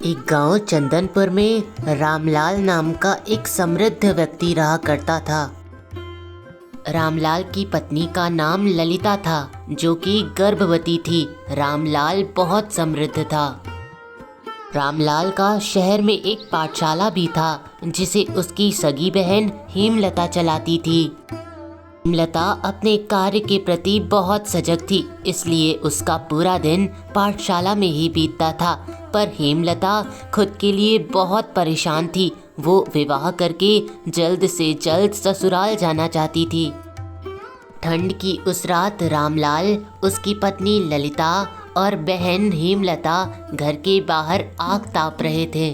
एक गांव चंदनपुर में रामलाल नाम का एक समृद्ध व्यक्ति रहा करता था। रामलाल की पत्नी का नाम ललिता था, जो कि गर्भवती थी। रामलाल बहुत समृद्ध था। रामलाल का शहर में एक पाठशाला भी था, जिसे उसकी सगी बहन हेमलता चलाती थी। हेमलता अपने कार्य के प्रति बहुत सजग थी, इसलिए उसका पूरा दिन पाठशाला में ही बीतता था। पर हेमलता खुद के लिए बहुत परेशान थी। वो विवाह करके जल्द से जल्द ससुराल जाना चाहती थी। ठंड की उस रात रामलाल, उसकी पत्नी ललिता और बहन हेमलता घर के बाहर आग ताप रहे थे।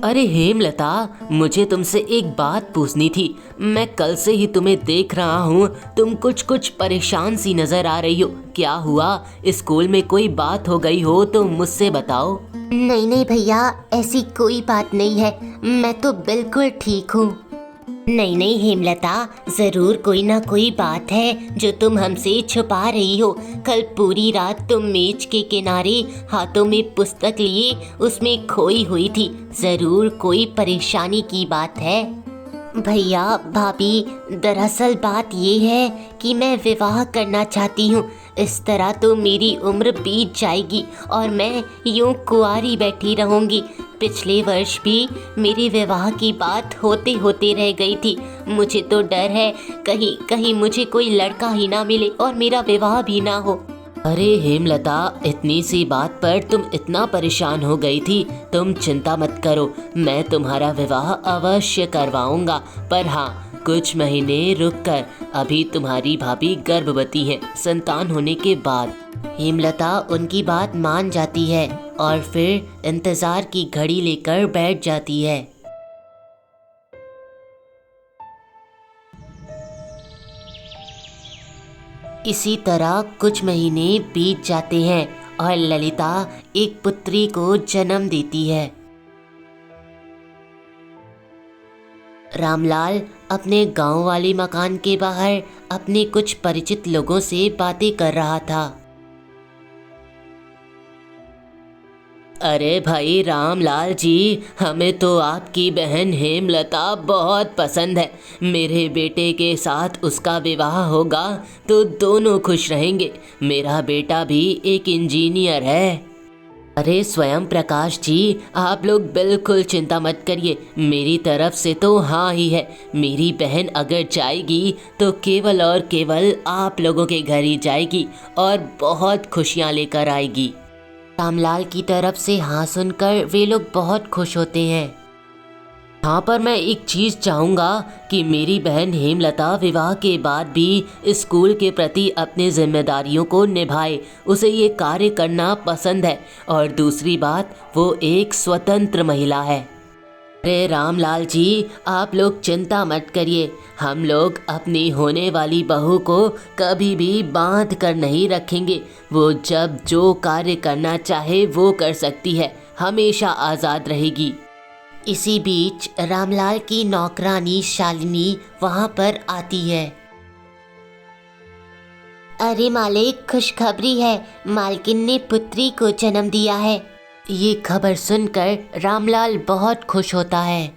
अरे हेमलता, मुझे तुमसे एक बात पूछनी थी। मैं कल से ही तुम्हें देख रहा हूँ, तुम कुछ परेशान सी नजर आ रही हो। क्या हुआ? स्कूल में कोई बात हो गई हो तो मुझसे बताओ। नहीं भैया, ऐसी कोई बात नहीं है। मैं तो बिल्कुल ठीक हूँ। नहीं हेमलता, जरूर कोई ना कोई बात है जो तुम हमसे छुपा रही हो। कल पूरी रात तुम मेज के किनारे हाथों में पुस्तक लिए उसमें खोई हुई थी। जरूर कोई परेशानी की बात है। भैया भाभी, दरअसल बात ये है कि मैं विवाह करना चाहती हूँ। इस तरह तो मेरी उम्र बीत जाएगी और मैं यूं कुंवारी बैठी रहूँगी। पिछले वर्ष भी मेरे विवाह की बात होते होते रह गई थी। मुझे तो डर है कहीं मुझे कोई लड़का ही ना मिले और मेरा विवाह भी ना हो। अरे हेमलता, इतनी सी बात पर तुम इतना परेशान हो गई थी। तुम चिंता मत करो, मैं तुम्हारा विवाह अवश्य करवाऊंगा। पर हाँ, कुछ महीने रुक कर। अभी तुम्हारी भाभी गर्भवती है। संतान होने के बाद हेमलता उनकी बात मान जाती है और फिर इंतजार की घड़ी लेकर बैठ जाती है। इसी तरह कुछ महीने बीत जाते हैं और ललिता एक पुत्री को जन्म देती है। रामलाल अपने गांव वाले मकान के बाहर अपने कुछ परिचित लोगों से बातें कर रहा था। अरे भाई रामलाल जी, हमें तो आपकी बहन हेमलता बहुत पसंद है। मेरे बेटे के साथ उसका विवाह होगा तो दोनों खुश रहेंगे। मेरा बेटा भी एक इंजीनियर है। अरे स्वयं प्रकाश जी, आप लोग बिल्कुल चिंता मत करिए। मेरी तरफ से तो हाँ ही है। मेरी बहन अगर जाएगी तो केवल और केवल आप लोगों के घर ही जाएगी और बहुत खुशियाँ लेकर आएगी। रामलाल की तरफ से हाँ सुनकर वे लोग बहुत खुश होते हैं। हाँ, पर मैं एक चीज़ चाहूँगा कि मेरी बहन हेमलता विवाह के बाद भी स्कूल के प्रति अपनी जिम्मेदारियों को निभाए। उसे ये कार्य करना पसंद है और दूसरी बात, वो एक स्वतंत्र महिला है। अरे रामलाल जी, आप लोग चिंता मत करिए। हम लोग अपनी होने वाली बहू को कभी भी बांध कर नहीं रखेंगे। वो जब जो कार्य करना चाहे वो कर सकती है, हमेशा आज़ाद रहेगी। इसी बीच रामलाल की नौकरानी शालिनी वहाँ पर आती है। अरे मालिक, खुशखबरी है, मालकिन ने पुत्री को जन्म दिया है। ये खबर सुनकर रामलाल बहुत खुश होता है।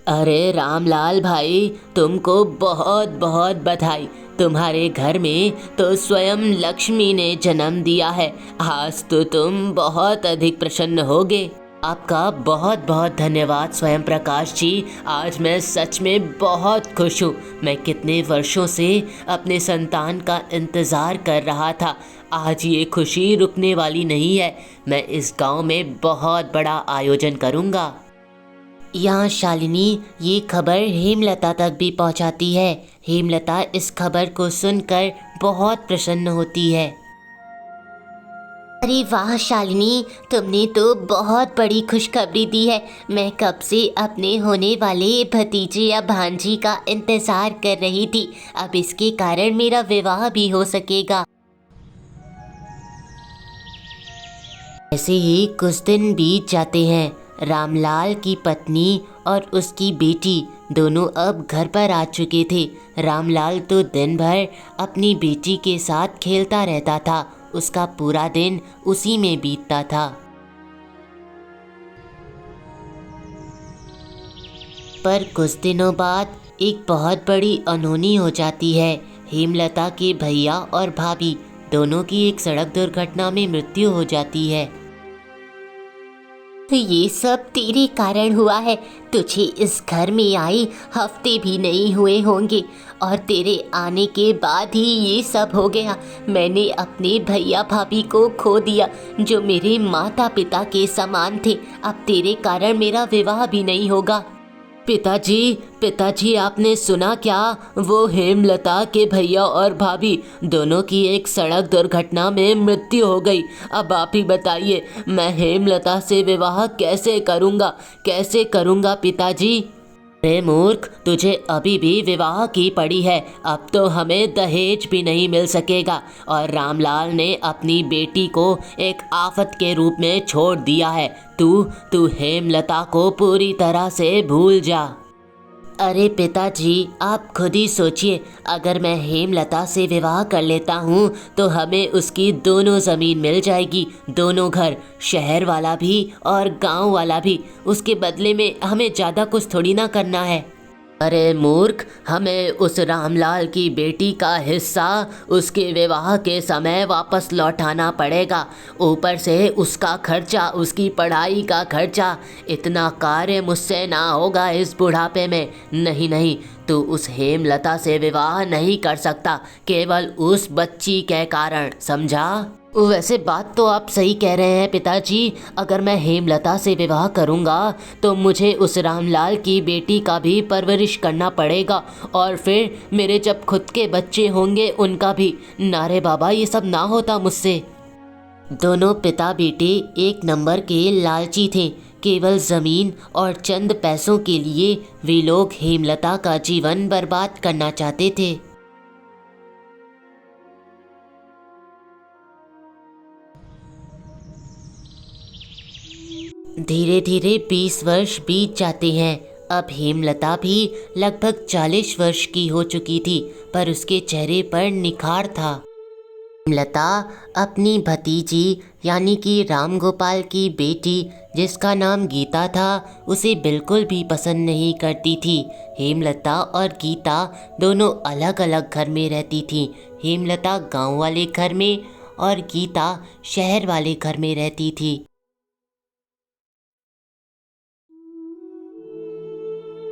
अरे रामलाल भाई, तुमको बहुत बहुत बधाई। तुम्हारे घर में तो स्वयं लक्ष्मी ने जन्म दिया है। आज तो तुम बहुत अधिक प्रसन्न होगे। आपका बहुत बहुत धन्यवाद स्वयं प्रकाश जी। आज मैं सच में बहुत खुश हूँ। मैं कितने वर्षों से अपने संतान का इंतज़ार कर रहा था। आज ये खुशी रुकने वाली नहीं है। मैं इस गांव में बहुत बड़ा आयोजन करूँगा। यहाँ शालिनी ये खबर हेमलता तक भी पहुँचाती है। हेमलता इस खबर को सुनकर बहुत प्रसन्न होती है। अरे वाह शालिनी, तुमने तो बहुत बड़ी खुशखबरी दी है। मैं कब से अपने होने वाले भतीजे या भांजी का इंतज़ार कर रही थी। अब इसके कारण मेरा विवाह भी हो सकेगा। ऐसे ही कुछ दिन बीत जाते हैं। रामलाल की पत्नी और उसकी बेटी दोनों अब घर पर आ चुके थे। रामलाल तो दिन भर अपनी बेटी के साथ खेलता रहता था। उसका पूरा दिन उसी में बीतता था। पर कुछ दिनों बाद एक बहुत बड़ी अनहोनी हो जाती है। हेमलता के भैया और भाभी दोनों की एक सड़क दुर्घटना में मृत्यु हो जाती है। ये सब तेरे कारण हुआ है। तुझे इस घर में आए हफ्ते भी नहीं हुए होंगे और तेरे आने के बाद ही ये सब हो गया। मैंने अपने भैया भाभी को खो दिया जो मेरे माता पिता के समान थे। अब तेरे कारण मेरा विवाह भी नहीं होगा। पिताजी आपने सुना क्या? वो हेमलता के भैया और भाभी दोनों की एक सड़क दुर्घटना में मृत्यु हो गई। अब आप ही बताइए, मैं हेमलता से विवाह कैसे करूँगा पिताजी? अरे मूर्ख, तुझे अभी भी विवाह की पड़ी है। अब तो हमें दहेज भी नहीं मिल सकेगा और रामलाल ने अपनी बेटी को एक आफत के रूप में छोड़ दिया है। तू हेमलता को पूरी तरह से भूल जा। अरे पिताजी, आप खुद ही सोचिए, अगर मैं हेमलता से विवाह कर लेता हूँ तो हमें उसकी दोनों ज़मीन मिल जाएगी, दोनों घर, शहर वाला भी और गांव वाला भी। उसके बदले में हमें ज़्यादा कुछ थोड़ी ना करना है। अरे मूर्ख, हमें उस रामलाल की बेटी का हिस्सा उसके विवाह के समय वापस लौटाना पड़ेगा। ऊपर से उसका खर्चा, उसकी पढ़ाई का खर्चा। इतना कार्य मुझसे ना होगा इस बुढ़ापे में। नहीं, तू उस हेमलता से विवाह नहीं कर सकता, केवल उस बच्ची के कारण, समझा? वैसे बात तो आप सही कह रहे हैं पिताजी। अगर मैं हेमलता से विवाह करूंगा तो मुझे उस रामलाल की बेटी का भी परवरिश करना पड़ेगा और फिर मेरे जब खुद के बच्चे होंगे उनका भी। नारे बाबा, ये सब ना होता मुझसे। दोनों पिता बेटे एक नंबर के लालची थे। केवल ज़मीन और चंद पैसों के लिए वे लोग हेमलता का जीवन बर्बाद करना चाहते थे। धीरे धीरे 20 वर्ष बीत जाते हैं। अब हेमलता भी लगभग 40 वर्ष की हो चुकी थी, पर उसके चेहरे पर निखार था। हेमलता अपनी भतीजी यानी कि राम गोपाल की बेटी, जिसका नाम गीता था, उसे बिल्कुल भी पसंद नहीं करती थी। हेमलता और गीता दोनों अलग अलग घर में रहती थीं। हेमलता गांव वाले घर में और गीता शहर वाले घर में रहती थी।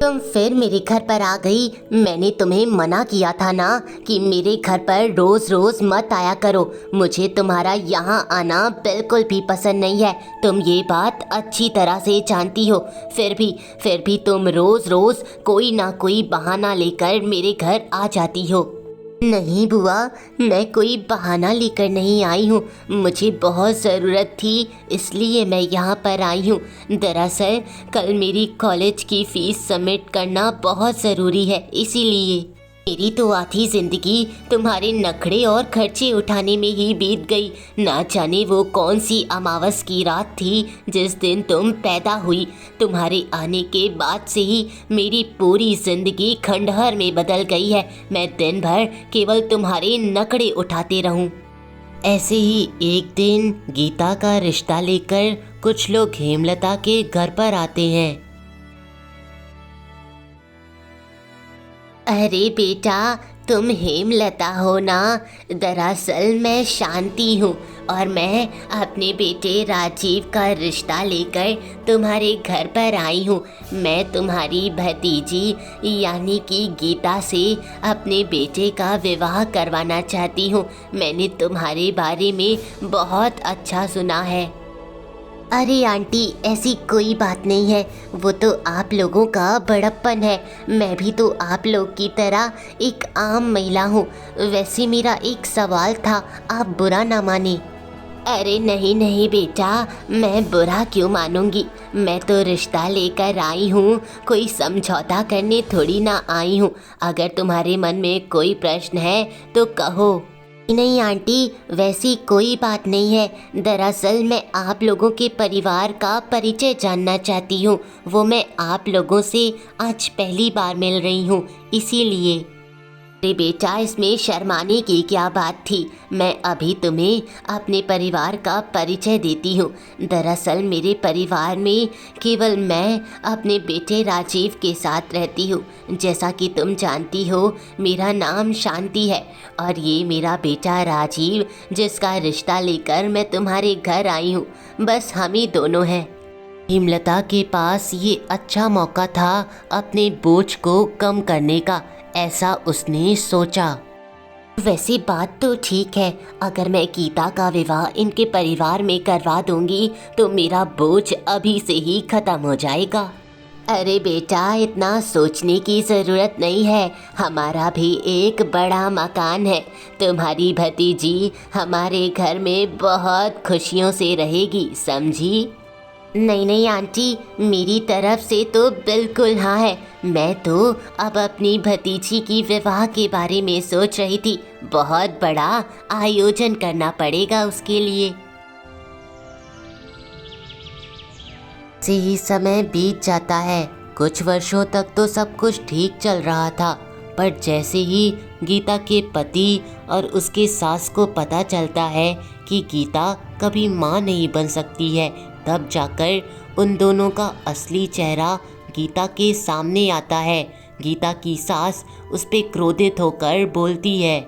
तुम फिर मेरे घर पर आ गई। मैंने तुम्हें मना किया था ना कि मेरे घर पर रोज़ रोज़ मत आया करो। मुझे तुम्हारा यहाँ आना बिल्कुल भी पसंद नहीं है। तुम ये बात अच्छी तरह से जानती हो। फिर भी तुम रोज़ रोज़ कोई ना कोई बहाना लेकर मेरे घर आ जाती हो। नहीं बुआ, मैं कोई बहाना लेकर नहीं आई हूँ। मुझे बहुत ज़रूरत थी, इसलिए मैं यहाँ पर आई हूँ। दरअसल कल मेरी कॉलेज की फ़ीस सबमिट करना बहुत ज़रूरी है, इसीलिए। मेरी तो आधी ज़िंदगी तुम्हारे नखरे और खर्चे उठाने में ही बीत गई। ना जाने वो कौन सी अमावस की रात थी जिस दिन तुम पैदा हुई। तुम्हारे आने के बाद से ही मेरी पूरी ज़िंदगी खंडहर में बदल गई है। मैं दिन भर केवल तुम्हारे नखरे उठाते रहूं। ऐसे ही एक दिन गीता का रिश्ता लेकर कुछ लोग हेमलता के घर पर आते हैं। अरे बेटा, तुम हेमलता हो ना? दरअसल मैं शांति हूँ और मैं अपने बेटे राजीव का रिश्ता लेकर तुम्हारे घर पर आई हूँ। मैं तुम्हारी भतीजी यानी कि गीता से अपने बेटे का विवाह करवाना चाहती हूँ। मैंने तुम्हारे बारे में बहुत अच्छा सुना है। अरे आंटी, ऐसी कोई बात नहीं है। वो तो आप लोगों का बड़प्पन है। मैं भी तो आप लोग की तरह एक आम महिला हूँ। वैसे मेरा एक सवाल था, आप बुरा ना माने। अरे नहीं बेटा, मैं बुरा क्यों मानूंगी? मैं तो रिश्ता लेकर आई हूँ, कोई समझौता करने थोड़ी ना आई हूँ। अगर तुम्हारे मन में कोई प्रश्न है तो कहो। नहीं आंटी, वैसी कोई बात नहीं है। दरअसल मैं आप लोगों के परिवार का परिचय जानना चाहती हूँ। वो मैं आप लोगों से आज पहली बार मिल रही हूँ, इसीलिए। अरे बेटा, इसमें शर्माने की क्या बात थी। मैं अभी तुम्हें अपने परिवार का परिचय देती हूँ। दरअसल मेरे परिवार में केवल मैं अपने बेटे राजीव के साथ रहती हूँ। जैसा कि तुम जानती हो, मेरा नाम शांति है और ये मेरा बेटा राजीव, जिसका रिश्ता लेकर मैं तुम्हारे घर आई हूँ। बस हम ही दोनों हैं। हेमलता के पास ये अच्छा मौका था अपने बोझ को कम करने का, ऐसा उसने सोचा। वैसे बात तो ठीक है, अगर मैं गीता का विवाह इनके परिवार में करवा दूंगी तो मेरा बोझ अभी से ही खत्म हो जाएगा। अरे बेटा, इतना सोचने की ज़रूरत नहीं है। हमारा भी एक बड़ा मकान है। तुम्हारी भतीजी हमारे घर में बहुत खुशियों से रहेगी, समझी? नहीं नहीं आंटी, मेरी तरफ से तो बिल्कुल हाँ है। मैं तो अब अपनी भतीजी की विवाह के बारे में सोच रही थी। बहुत बड़ा आयोजन करना पड़ेगा उसके लिए। से ही समय बीत जाता है। कुछ वर्षों तक तो सब कुछ ठीक चल रहा था, पर जैसे ही गीता के पति और उसके सास को पता चलता है कि गीता कभी माँ नहीं बन सकती है, तब जाकर उन दोनों का असली चेहरा गीता के सामने आता है। गीता की सास उस पे क्रोधित होकर बोलती है,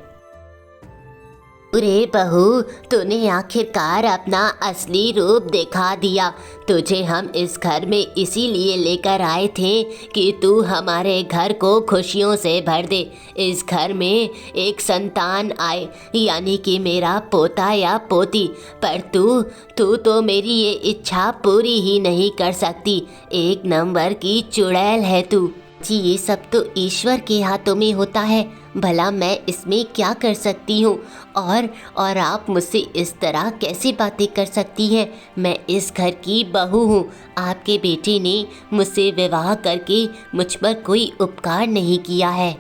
अरे बहू, तूने आखिरकार अपना असली रूप दिखा दिया। तुझे हम इस घर में इसीलिए लेकर आए थे कि तू हमारे घर को खुशियों से भर दे। इस घर में एक संतान आए, यानी कि मेरा पोता या पोती। पर तू तो मेरी ये इच्छा पूरी ही नहीं कर सकती। एक नंबर की चुड़ैल है तू। जी, ये सब तो ईश्वर के हाथों में होता है। भला मैं इसमें क्या कर सकती हूँ? और आप मुझसे इस तरह कैसे बातें कर सकती हैं? मैं इस घर की बहू हूँ। आपके बेटे ने मुझसे विवाह करके मुझ पर कोई उपकार नहीं किया है।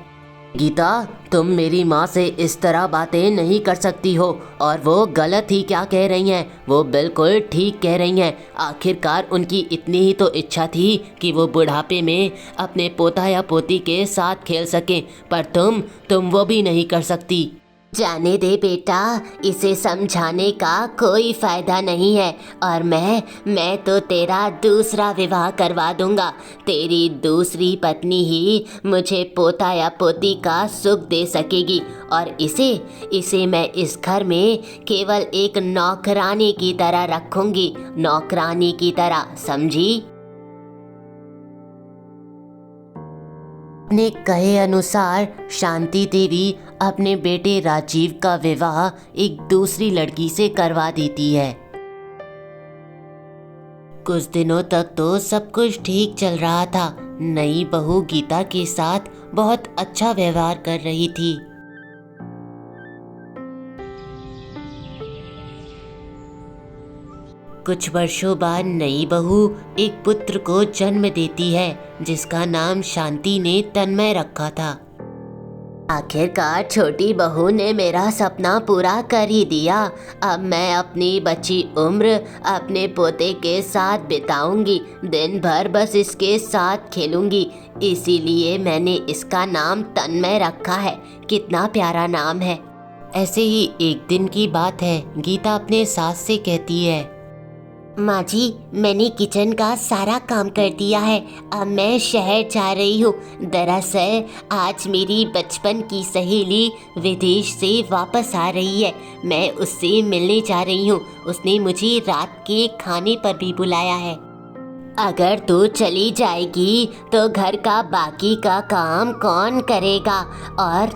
गीता, तुम मेरी माँ से इस तरह बातें नहीं कर सकती हो। और वो गलत ही क्या कह रही हैं, वो बिल्कुल ठीक कह रही हैं। आखिरकार उनकी इतनी ही तो इच्छा थी कि वो बुढ़ापे में अपने पोता या पोती के साथ खेल सकें, पर तुम वो भी नहीं कर सकती। जाने दे बेटा, इसे समझाने का कोई फ़ायदा नहीं है। और मैं तो तेरा दूसरा विवाह करवा दूंगा। तेरी दूसरी पत्नी ही मुझे पोता या पोती का सुख दे सकेगी। और इसे मैं इस घर में केवल एक नौकरानी की तरह रखूंगी, नौकरानी की तरह, समझी? अपने कहे अनुसार शांति देवी अपने बेटे राजीव का विवाह एक दूसरी लड़की से करवा देती है। कुछ दिनों तक तो सब कुछ ठीक चल रहा था। नई बहू गीता के साथ बहुत अच्छा व्यवहार कर रही थी। कुछ वर्षों बाद नई बहू एक पुत्र को जन्म देती है, जिसका नाम शांति ने तन्मय रखा था। आखिरकार छोटी बहू ने मेरा सपना पूरा कर ही दिया। अब मैं अपनी बची उम्र अपने पोते के साथ बिताऊंगी। दिन भर बस इसके साथ खेलूंगी। इसीलिए मैंने इसका नाम तन्मय रखा है। कितना प्यारा नाम है। ऐसे ही एक दिन की बात है। गीता अपने सास से कहती है, माँ जी, मैंने किचन का सारा काम कर दिया है। अब मैं शहर जा रही हूँ। दरअसल आज मेरी बचपन की सहेली विदेश से वापस आ रही है। मैं उससे मिलने जा रही हूँ। उसने मुझे रात के खाने पर भी बुलाया है। अगर तू चली जाएगी तो घर का बाकी का काम कौन करेगा? और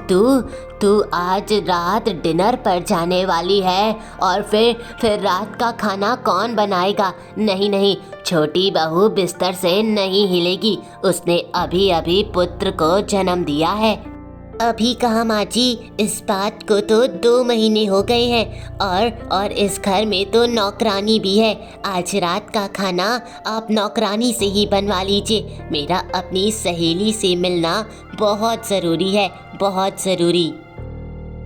तू आज रात डिनर पर जाने वाली है और फिर रात का खाना कौन बनाएगा? नहीं नहीं, छोटी बहू बिस्तर से नहीं हिलेगी। उसने अभी अभी पुत्र को जन्म दिया है। अभी कहाँ माँ जी, इस बात को तो 2 महीने हो गए हैं। और इस घर में तो नौकरानी भी है। आज रात का खाना आप नौकरानी से ही बनवा लीजिए। मेरा अपनी सहेली से मिलना बहुत ज़रूरी है, बहुत ज़रूरी।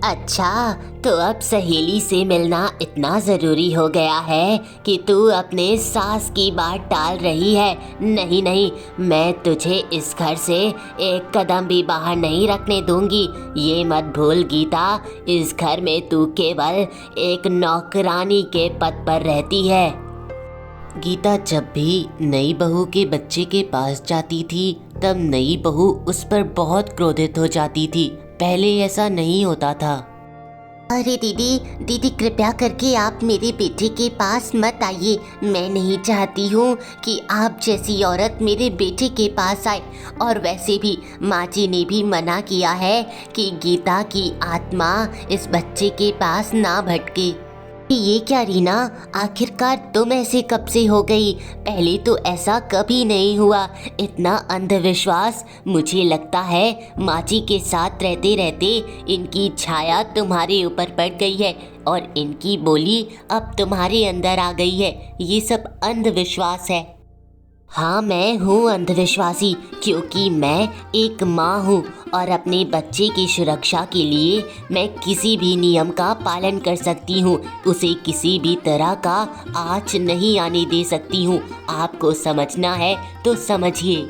अच्छा, तो अब सहेली से मिलना इतना ज़रूरी हो गया है कि तू अपने सास की बात टाल रही है। नहीं नहीं, मैं तुझे इस घर से एक कदम भी बाहर नहीं रखने दूंगी। ये मत भूल गीता, इस घर में तू केवल एक नौकरानी के पद पर रहती है। गीता जब भी नई बहू के बच्चे के पास जाती थी तब नई बहू उस पर बहुत क्रोधित हो जाती थी। पहले ऐसा नहीं होता था। अरे दीदी कृपया करके आप मेरे बेटे के पास मत आइए। मैं नहीं चाहती हूँ कि आप जैसी औरत मेरे बेटे के पास आए। और वैसे भी माँ जी ने भी मना किया है कि गीता की आत्मा इस बच्चे के पास ना भटके। ये क्या रीना, आखिरकार तुम ऐसे कब से हो गई? पहले तो ऐसा कभी नहीं हुआ। इतना अंधविश्वास, मुझे लगता है माँ जी के साथ रहते रहते इनकी छाया तुम्हारे ऊपर पड़ गई है और इनकी बोली अब तुम्हारे अंदर आ गई है। ये सब अंधविश्वास है। हाँ, मैं हूँ अंधविश्वासी क्योंकि मैं एक माँ हूँ और अपने बच्चे की सुरक्षा के लिए मैं किसी भी नियम का पालन कर सकती हूँ। उसे किसी भी तरह का आँच नहीं आने दे सकती हूँ। आपको समझना है तो समझिए।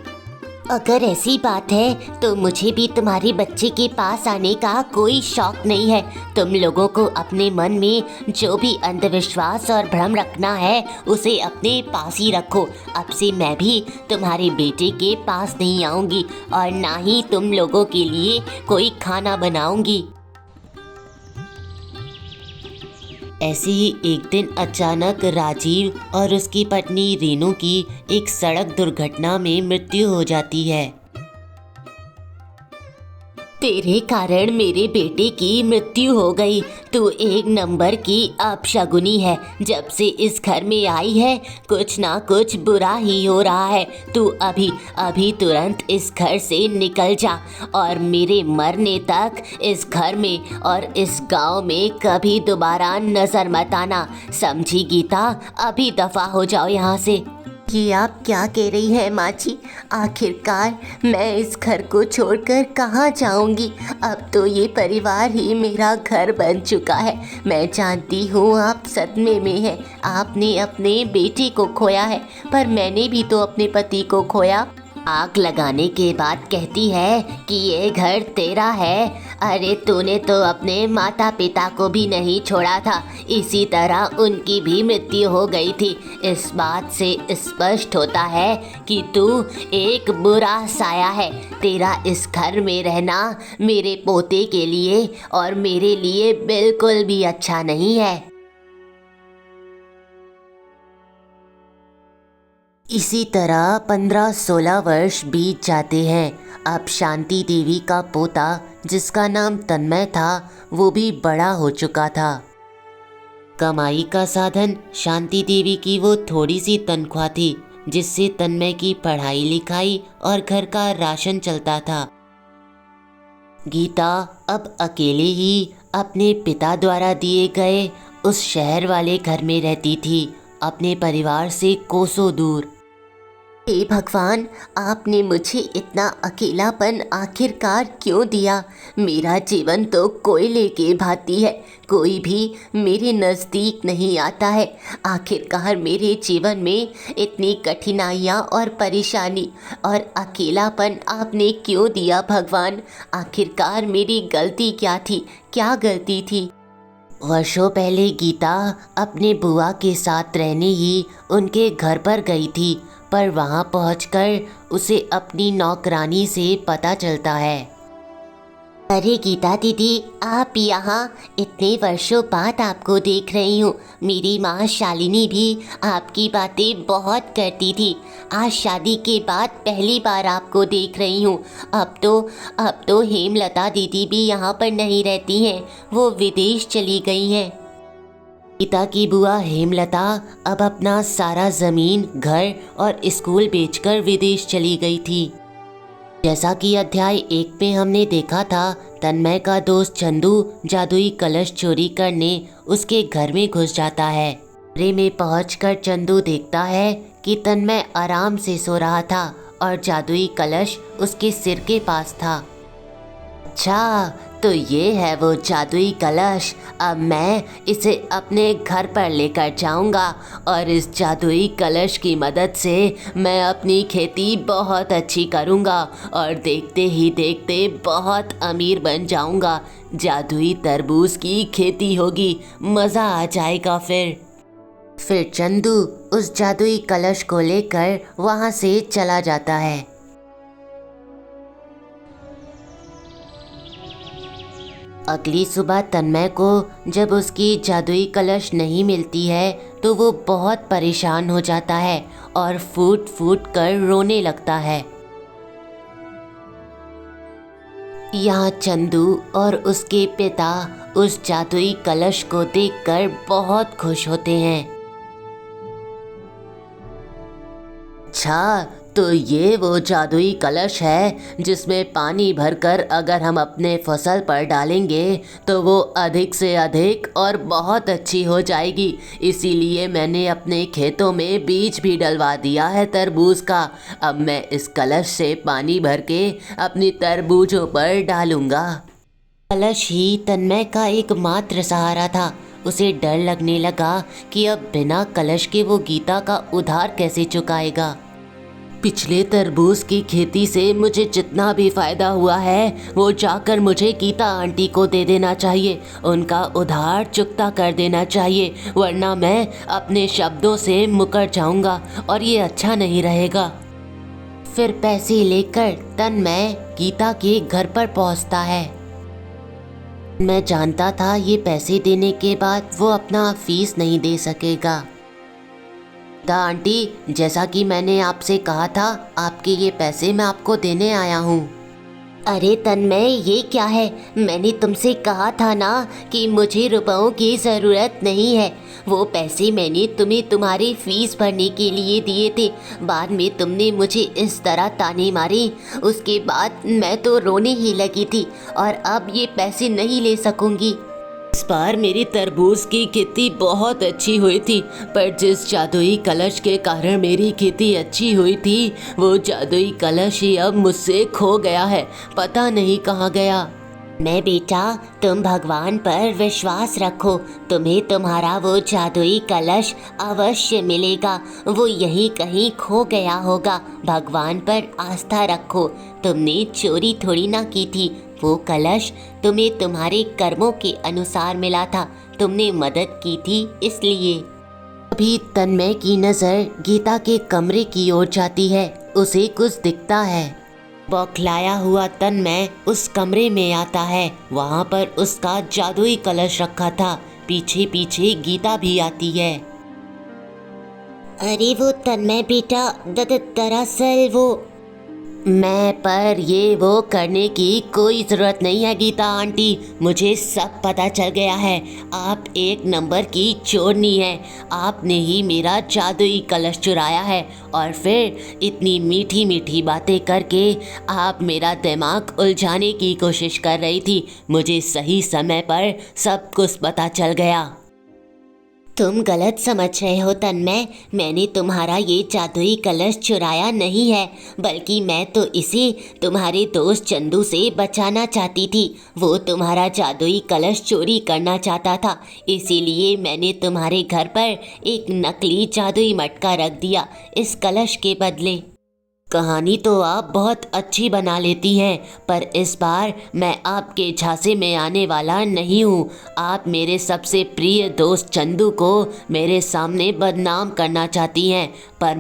अगर ऐसी बात है तो मुझे भी तुम्हारे बच्चे के पास आने का कोई शौक नहीं है। तुम लोगों को अपने मन में जो भी अंधविश्वास और भ्रम रखना है उसे अपने पास ही रखो। अब से मैं भी तुम्हारे बेटे के पास नहीं आऊँगी और ना ही तुम लोगों के लिए कोई खाना बनाऊँगी। ऐसे ही एक दिन अचानक राजीव और उसकी पत्नी रीनू की एक सड़क दुर्घटना में मृत्यु हो जाती है। तेरे कारण मेरे बेटे की मृत्यु हो गई। तू एक नंबर की अपशगुनी है। जब से इस घर में आई है कुछ ना कुछ बुरा ही हो रहा है। तू अभी तुरंत इस घर से निकल जा और मेरे मरने तक इस घर में और इस गांव में कभी दोबारा नजर मत आना। समझी गीता? अभी दफा हो जाओ यहाँ से। ये आप क्या कह रही हैं माँ जी? आखिरकार मैं इस घर को छोड़कर कहाँ जाऊँगी? अब तो ये परिवार ही मेरा घर बन चुका है। मैं जानती हूँ आप सदमे में हैं। आपने अपने बेटे को खोया है पर मैंने भी तो अपने पति को खोया। आग लगाने के बाद कहती है कि ये घर तेरा है। अरे तूने तो अपने माता पिता को भी नहीं छोड़ा था। इसी तरह उनकी भी मृत्यु हो गई थी। इस बात से स्पष्ट होता है कि तू एक बुरा साया है। तेरा इस घर में रहना मेरे पोते के लिए और मेरे लिए बिल्कुल भी अच्छा नहीं है। इसी तरह 15-16 वर्ष बीत जाते हैं। अब शांति देवी का पोता जिसका नाम तन्मय था वो भी बड़ा हो चुका था। कमाई का साधन शांति देवी की वो थोड़ी सी तनख्वाह थी जिससे तन्मय की पढ़ाई लिखाई और घर का राशन चलता था। गीता अब अकेले ही अपने पिता द्वारा दिए गए उस शहर वाले घर में रहती थी, अपने परिवार से कोसों दूर। हे भगवान, आपने मुझे इतना अकेलापन आखिरकार क्यों दिया? मेरा जीवन तो कोयले के भांति है। कोई भी मेरे नज़दीक नहीं आता है। आखिरकार मेरे जीवन में इतनी कठिनाइयाँ और परेशानी और अकेलापन आपने क्यों दिया भगवान? आखिरकार मेरी गलती क्या थी? क्या गलती थी? वर्षों पहले गीता अपने बुआ के साथ रहने ही उनके घर पर गई थी, पर वहां पहुंचकर उसे अपनी नौकरानी से पता चलता है। अरे गीता दीदी, आप यहाँ? इतने वर्षों बाद आपको देख रही हूँ। मेरी माँ शालिनी भी आपकी बातें बहुत करती थी। आज शादी के बाद पहली बार आपको देख रही हूँ। अब तो हेमलता दीदी भी यहाँ पर नहीं रहती हैं, वो विदेश चली गई हैं। गीता की बुआ हेमलता अब अपना सारा ज़मीन, घर और स्कूल बेचकर विदेश चली गई थी। जैसा कि अध्याय 1 में हमने देखा था, तन्मय का दोस्त चंदू जादुई कलश चोरी करने उसके घर में घुस जाता है। कमरे में पहुंचकर चंदू देखता है कि तन्मय आराम से सो रहा था और जादुई कलश उसके सिर के पास था। अच्छा, तो ये है वो जादुई कलश। अब मैं इसे अपने घर पर लेकर जाऊंगा और इस जादुई कलश की मदद से मैं अपनी खेती बहुत अच्छी करूंगा और देखते ही देखते बहुत अमीर बन जाऊंगा। जादुई तरबूज की खेती होगी, मज़ा आ जाएगा। फिर चंदू उस जादुई कलश को लेकर वहाँ से चला जाता है। अगली सुबह तन्मय को जब उसकी जादुई कलश नहीं मिलती है तो वो बहुत परेशान हो जाता है और फूट फूट कर रोने लगता है। यहाँ चंदू और उसके पिता उस जादुई कलश को देखकर बहुत खुश होते हैं। अच्छा, तो ये वो जादुई कलश है जिसमें पानी भरकर अगर हम अपने फसल पर डालेंगे तो वो अधिक से अधिक और बहुत अच्छी हो जाएगी। इसीलिए मैंने अपने खेतों में बीज भी डलवा दिया है तरबूज का। अब मैं इस कलश से पानी भर के अपनी तरबूजों पर डालूंगा। कलश ही तन्मय का एकमात्र सहारा था। उसे डर लगने लगा कि अब बिना कलश के वो गीता का उधार कैसे चुकाएगा। पिछले तरबूज की खेती से मुझे जितना भी फ़ायदा हुआ है वो जाकर मुझे गीता आंटी को दे देना चाहिए, उनका उधार चुकता कर देना चाहिए, वरना मैं अपने शब्दों से मुकर जाऊंगा और ये अच्छा नहीं रहेगा। फिर पैसे लेकर तन्मय गीता के घर पर पहुंचता है। मैं जानता था ये पैसे देने के बाद वो अपना फीस नहीं दे सकेगा। आंटी, जैसा कि मैंने आपसे कहा था, आपके ये पैसे मैं आपको देने आया हूँ। अरे तन्मय, ये क्या है? मैंने तुमसे कहा था ना कि मुझे रुपयों की ज़रूरत नहीं है। वो पैसे मैंने तुम्हें तुम्हारी फीस भरने के लिए दिए थे। बाद में तुमने मुझे इस तरह ताने मारे, उसके बाद मैं तो रोने ही लगी थी और अब ये पैसे नहीं ले सकूंगी। इस बार मेरी तरबूज की खेती बहुत अच्छी हुई थी, पर जिस जादुई कलश के कारण मेरी खेती अच्छी हुई थी वो जादुई कलश ही अब मुझसे खो गया है, पता नहीं कहाँ गया। मैं बेटा, तुम भगवान पर विश्वास रखो, तुम्हें तुम्हारा वो जादुई कलश अवश्य मिलेगा। वो यहीं कहीं खो गया होगा। भगवान पर आस्था रखो। तुमने चोरी थोड़ी ना की थी। वो कलश तुम्हें तुम्हारे कर्मों के अनुसार मिला था। तुमने मदद की थी इसलिए। अभी तन्मय की नज़र गीता के कमरे की ओर जाती है। उसे कुछ दिखता है। बौखलाया हुआ तन्मय उस कमरे में आता है। वहाँ पर उसका जादुई कलश रखा था। पीछे पीछे गीता भी आती है। अरे वो तन्मय बेटा, दरअसल वो पर ये वो करने की कोई ज़रूरत नहीं है गीता आंटी। मुझे सब पता चल गया है। आप एक नंबर की चोरनी हैं। आपने ही मेरा जादुई कलश चुराया है और फिर इतनी मीठी मीठी बातें करके आप मेरा दिमाग उलझाने की कोशिश कर रही थी। मुझे सही समय पर सब कुछ पता चल गया। तुम गलत समझ रहे हो तन्मय। मैंने तुम्हारा ये जादुई कलश चुराया नहीं है, बल्कि मैं तो इसे तुम्हारे दोस्त चंदू से बचाना चाहती थी। वो तुम्हारा जादुई कलश चोरी करना चाहता था, इसीलिए मैंने तुम्हारे घर पर एक नकली जादुई मटका रख दिया इस कलश के बदले। कहानी तो आप बहुत अच्छी बना लेती हैं, पर इस बार मैं आपके झांसे में आने वाला नहीं हूँ। आप मेरे सबसे प्रिय दोस्त चंदू को मेरे सामने बदनाम करना चाहती हैं, पर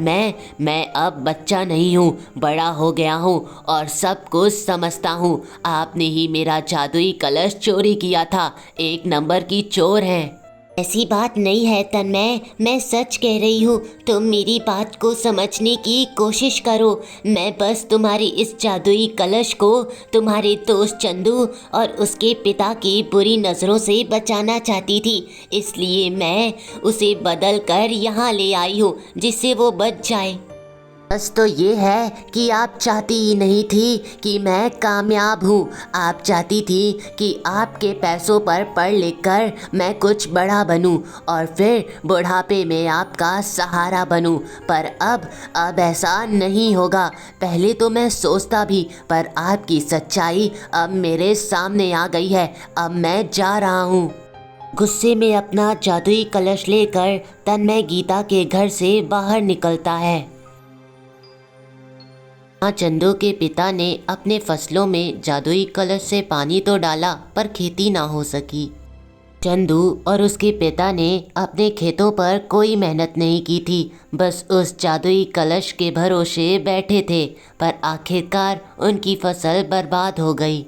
मैं अब बच्चा नहीं हूँ, बड़ा हो गया हूँ और सब कुछ समझता हूँ। आपने ही मेरा जादुई कलश चोरी किया था। एक नंबर की चोर हैं। ऐसी बात नहीं है तन्मय, मैं सच कह रही हूँ। तुम मेरी बात को समझने की कोशिश करो। मैं बस तुम्हारे इस जादुई कलश को तुम्हारे दोस्त चंदू और उसके पिता की बुरी नज़रों से बचाना चाहती थी, इसलिए मैं उसे बदल कर यहाँ ले आई हूँ जिससे वो बच जाए। बस तो ये है कि आप चाहती ही नहीं थी कि मैं कामयाब हूँ। आप चाहती थी कि आपके पैसों पर पढ़ लिख कर मैं कुछ बड़ा बनूँ और फिर बुढ़ापे में आपका सहारा बनूँ। पर अब ऐसा नहीं होगा। पहले तो मैं सोचता भी, पर आपकी सच्चाई अब मेरे सामने आ गई है। अब मैं जा रहा हूँ। गुस्से में अपना जादुई कलश लेकर तन्मय गीता के घर से बाहर निकलता है। चंदू के पिता ने अपने फसलों में जादुई कलश से पानी तो डाला, पर खेती ना हो सकी। चंदू और उसके पिता ने अपने खेतों पर कोई मेहनत नहीं की थी, बस उस जादुई कलश के भरोसे बैठे थे। पर आखिरकार उनकी फसल बर्बाद हो गई।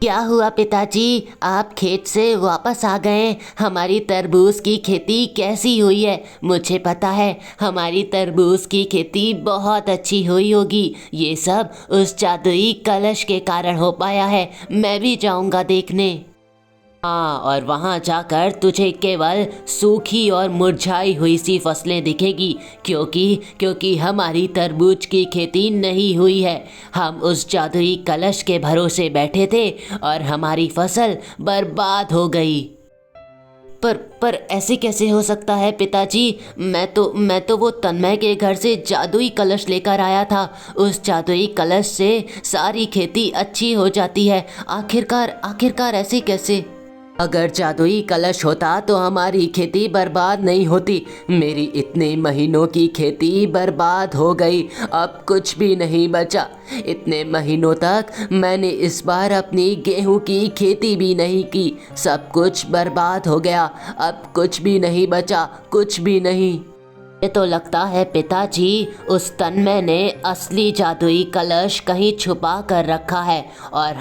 क्या हुआ पिताजी, आप खेत से वापस आ गए? हमारी तरबूज की खेती कैसी हुई है? मुझे पता है हमारी तरबूज की खेती बहुत अच्छी हुई होगी। ये सब उस जादुई कलश के कारण हो पाया है। मैं भी जाऊंगा देखने। हाँ, और वहाँ जाकर तुझे केवल सूखी और मुरझाई हुई सी फसलें दिखेगी, क्योंकि हमारी तरबूज की खेती नहीं हुई है। हम उस जादुई कलश के भरोसे बैठे थे और हमारी फसल बर्बाद हो गई। पर ऐसे कैसे हो सकता है पिताजी? मैं तो वो तन्मय के घर से जादुई कलश लेकर आया था। उस जादुई कलश से सारी खेती अच्छी हो जाती है। आखिरकार ऐसे कैसे? अगर जादुई कलश होता तो हमारी खेती बर्बाद नहीं होती। मेरी इतने महीनों की खेती बर्बाद हो गई, अब कुछ भी नहीं बचा। इतने महीनों तक मैंने इस बार अपनी गेहूं की खेती भी नहीं की। सब कुछ बर्बाद हो गया, अब कुछ भी नहीं बचा, कुछ भी नहीं। ये तो लगता है पिताजी उस तन्मय ने असली जादुई कलश कहीं छुपा कर रखा है और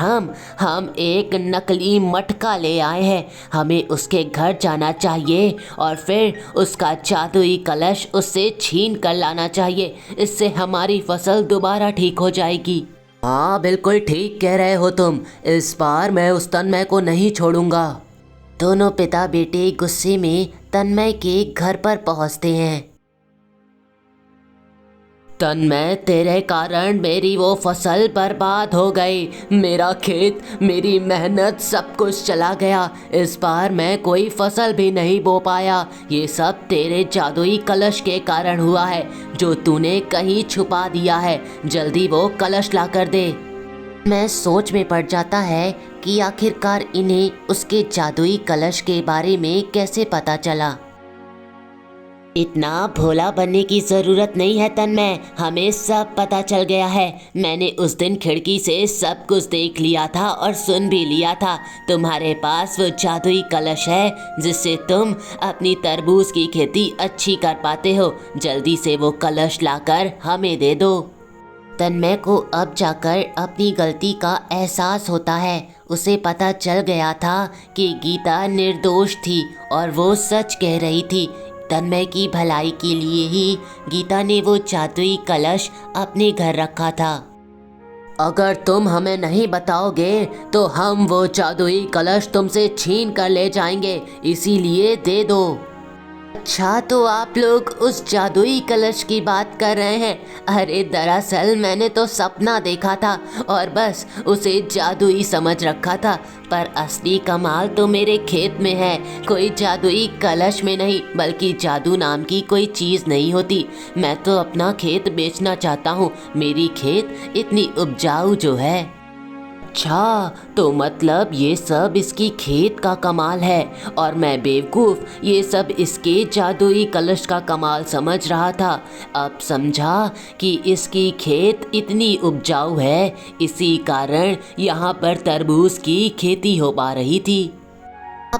हम एक नकली मटका ले आए हैं। हमें उसके घर जाना चाहिए और फिर उसका जादुई कलश उससे छीन कर लाना चाहिए। इससे हमारी फसल दोबारा ठीक हो जाएगी। हाँ, बिल्कुल ठीक कह रहे हो तुम। इस बार मैं उस तन्मय को नहीं छोड़ूंगा। दोनों पिता बेटे गुस्से में तन्मय के घर पर पहुंचते हैं। तन्मय, तेरे कारण मेरी वो फसल बर्बाद हो गई। मेरा खेत, मेरी मेहनत, सब कुछ चला गया। इस बार मैं कोई फसल भी नहीं बो पाया। ये सब तेरे जादुई कलश के कारण हुआ है, जो तूने कहीं छुपा दिया है। जल्दी वो कलश ला कर दे। मैं सोच में पड़ जाता है कि आखिरकार इन्हें उसके जादुई कलश के बारे में कैसे पता चला। इतना भोला बनने की ज़रूरत नहीं है तन्मय, हमें सब पता चल गया है। मैंने उस दिन खिड़की से सब कुछ देख लिया था और सुन भी लिया था। तुम्हारे पास वो जादुई कलश है जिससे तुम अपनी तरबूज की खेती अच्छी कर पाते हो। जल्दी से वो कलश लाकर हमें दे दो। तन्मय को अब जाकर अपनी गलती का एहसास होता है। उसे पता चल गया था कि गीता निर्दोष थी और वो सच कह रही थी। तन्मय की भलाई के लिए ही गीता ने वो जादुई कलश अपने घर रखा था। अगर तुम हमें नहीं बताओगे तो हम वो जादुई कलश तुमसे छीन कर ले जाएंगे, इसीलिए दे दो। अच्छा, तो आप लोग उस जादुई कलश की बात कर रहे हैं? अरे दरअसल मैंने तो सपना देखा था और बस उसे जादुई समझ रखा था। पर असली कमाल तो मेरे खेत में है, कोई जादुई कलश में नहीं, बल्कि जादू नाम की कोई चीज़ नहीं होती। मैं तो अपना खेत बेचना चाहता हूँ। मेरी खेत इतनी उपजाऊ जो है। अच्छा, तो मतलब ये सब इसकी खेत का कमाल है और मैं बेवकूफ़ ये सब इसके जादुई कलश का कमाल समझ रहा था। अब समझा कि इसकी खेत इतनी उपजाऊ है, इसी कारण यहाँ पर तरबूज की खेती हो पा रही थी।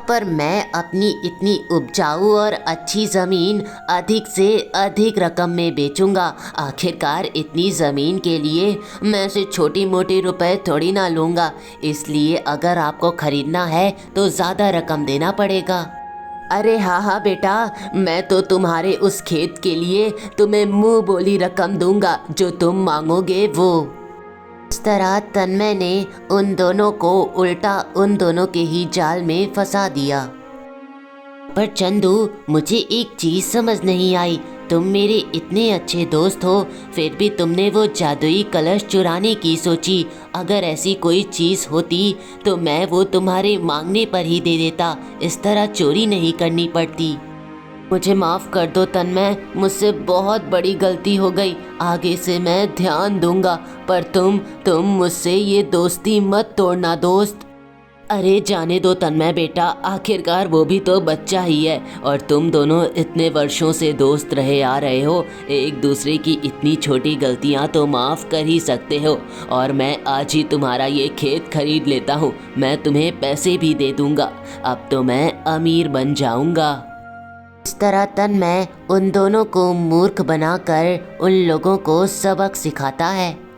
पर मैं अपनी इतनी उपजाऊ और अच्छी ज़मीन अधिक से अधिक रकम में बेचूंगा। आखिरकार इतनी ज़मीन के लिए मैं से छोटी मोटी रुपए थोड़ी ना लूँगा। इसलिए अगर आपको ख़रीदना है तो ज़्यादा रकम देना पड़ेगा। अरे हाँ बेटा, मैं तो तुम्हारे उस खेत के लिए तुम्हें मुँह बोली रकम दूँगा, जो तुम मांगोगे वो। इस तरह तन्मय ने उन दोनों को उल्टा उन दोनों के ही जाल में फंसा दिया। पर चंदू, मुझे एक चीज समझ नहीं आई। तुम मेरे इतने अच्छे दोस्त हो, फिर भी तुमने वो जादुई कलश चुराने की सोची। अगर ऐसी कोई चीज़ होती तो मैं वो तुम्हारे मांगने पर ही दे देता, इस तरह चोरी नहीं करनी पड़ती। मुझे माफ़ कर दो तन्मय, मुझसे बहुत बड़ी गलती हो गई। आगे से मैं ध्यान दूंगा, पर तुम मुझसे ये दोस्ती मत तोड़ना दोस्त। अरे जाने दो तन्मय बेटा, आखिरकार वो भी तो बच्चा ही है, और तुम दोनों इतने वर्षों से दोस्त रहे आ रहे हो, एक दूसरे की इतनी छोटी गलतियां तो माफ़ कर ही सकते हो। और मैं आज ही तुम्हारा ये खेत खरीद लेता हूँ, मैं तुम्हें पैसे भी दे दूँगा, अब तो मैं अमीर बन जाऊँगा। इस तरह तन्मय उन दोनों को मूर्ख बनाकर उन लोगों को सबक सिखाता है।